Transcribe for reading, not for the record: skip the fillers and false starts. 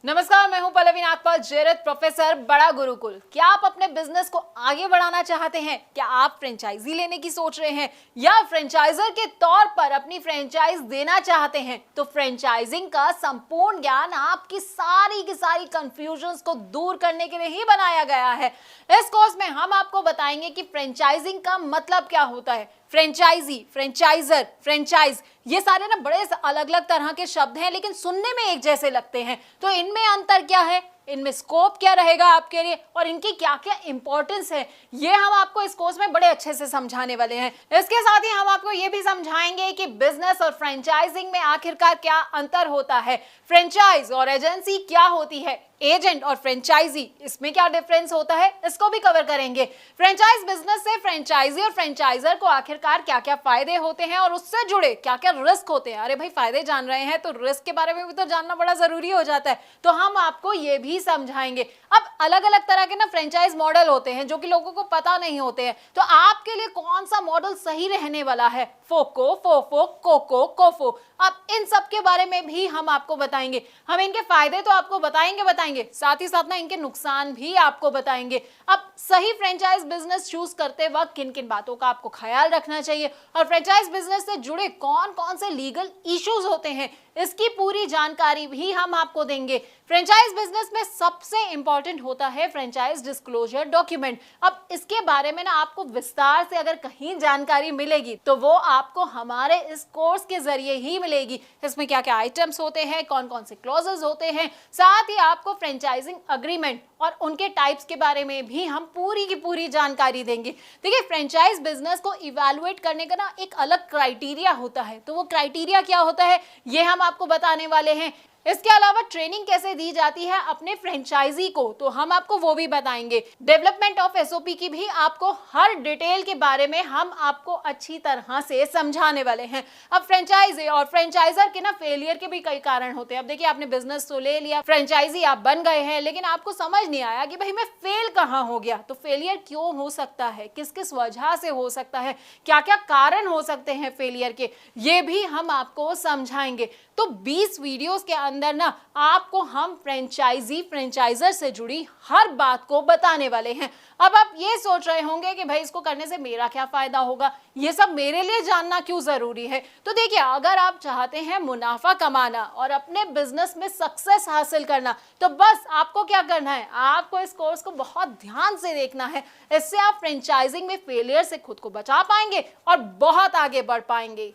नमस्कार, मैं हूं पल्लवी नागपाल, जेरत प्रोफेसर, बड़ा गुरुकुल। क्या आप अपने बिजनेस को आगे बढ़ाना चाहते हैं? क्या आप फ्रेंचाइजी लेने की सोच रहे हैं या फ्रेंचाइजर के तौर पर अपनी फ्रेंचाइज देना चाहते हैं? तो फ्रेंचाइजिंग का संपूर्ण ज्ञान आपकी सारी की सारी कंफ्यूजन्स को दूर करने के लिए ही बनाया गया है। इस कोर्स में हम आपको बताएंगे कि फ्रेंचाइजिंग का मतलब क्या होता है। फ्रेंचाइजी, फ्रेंचाइजर, फ्रेंचाइज, ये सारे ना बड़े अलग अलग तरह के शब्द हैं, लेकिन सुनने में एक जैसे लगते हैं। तो इनमें अंतर क्या है, इनमें स्कोप क्या रहेगा आपके लिए और इनकी क्या क्या इंपॉर्टेंस है, ये हम आपको इस कोर्स में बड़े अच्छे से समझाने वाले हैं। इसके साथ ही हम आपको ये भी समझाएंगे कि बिजनेस और फ्रेंचाइजिंग में आखिरकार क्या अंतर होता है, फ्रेंचाइज और एजेंसी क्या होती है, एजेंट और फ्रेंचाइजी इसमें क्या डिफरेंस होता है, इसको भी कवर करेंगे। फ्रेंचाइज बिजनेस से फ्रेंचाइजी और फ्रेंचाइजर को आखिरकार क्या क्या फायदे होते हैं और उससे जुड़े क्या क्या रिस्क होते हैं। अरे भाई, फायदे जान रहे हैं तो रिस्क के बारे में भी तो जानना बड़ा जरूरी हो जाता है, तो हम आपको ये भी समझाएंगे। अब अलग अलग तरह के ना फ्रेंचाइज मॉडल होते हैं जो कि लोगों को पता नहीं होते हैं, तो आपके लिए कौन सा मॉडल सही रहने वाला है, फोको, फोफो, कोको, कोफो, अब इन सब के बारे में भी हम आपको बताएंगे। हम इनके फायदे तो आपको बताएंगे, साथ ही साथ ना इनके नुकसान भी आपको बताएंगे। अब सही फ्रेंचाइज बिजनेस चूज करते वक्त किन किन बातों का आपको ख्याल रखना चाहिए और फ्रेंचाइज बिजनेस से जुड़े कौन कौन से लीगल इश्यूज होते हैं, इसकी पूरी जानकारी भी हम आपको देंगे। फ्रेंचाइज बिजनेस में सबसे इंपॉर्टेंट होता है फ्रेंचाइज डिस्क्लोजर डॉक्यूमेंट। अब इसके बारे में ना आपको विस्तार से अगर कहीं जानकारी मिलेगी तो वो आपको हमारे इस कोर्स के जरिए ही मिलेगी। इसमें क्या क्या आइटम्स होते हैं, कौन कौन से क्लॉजेस होते हैं, साथ ही आपको फ्रेंचाइजिंग अग्रीमेंट और उनके टाइप्स के बारे में भी हम पूरी की पूरी जानकारी देंगे। देखिए, फ्रेंचाइज बिजनेस को इवैल्यूएट करने का ना एक अलग क्राइटेरिया होता है, तो वो क्राइटेरिया क्या होता है ये हम आपको बताने वाले हैं। इसके अलावा ट्रेनिंग कैसे दी जाती है अपने फ्रेंचाइजी को, तो हम आपको वो भी बताएंगे। डेवलपमेंट ऑफ एसओपी की भी आपको हर डिटेल के बारे में हम आपको अच्छी तरह से समझाने वाले हैं। अब फ्रेंचाइजी और फ्रेंचाइजर के ना फेलियर के भी कई कारण होते हैं। अब देखिए, आपने बिजनेस तो ले लिया, फ्रेंचाइजी आप बन गए हैं, लेकिन आपको समझ नहीं आया कि भाई मैं फेल कहाँ हो गया। तो फेलियर क्यों हो सकता है, किस किस वजह से हो सकता है, क्या क्या कारण हो सकते हैं फेलियर के, ये भी हम आपको समझाएंगे। तो 20 वीडियोस के अंदर ना आपको हम फ्रेंचाइजी फ्रेंचाइजर से जुड़ी हर बात को बताने वाले हैं। अब आप ये सोच रहे होंगे कि भाई इसको करने से मेरा क्या फायदा होगा, ये सब मेरे लिए जानना क्यों जरूरी है। तो देखिए, अगर आप चाहते हैं मुनाफा कमाना और अपने बिजनेस में सक्सेस हासिल करना, तो बस आपको क्या करना है, आपको इस कोर्स को बहुत ध्यान से देखना है। इससे आप फ्रेंचाइजिंग में फेलियर से खुद को बचा पाएंगे और बहुत आगे बढ़ पाएंगे।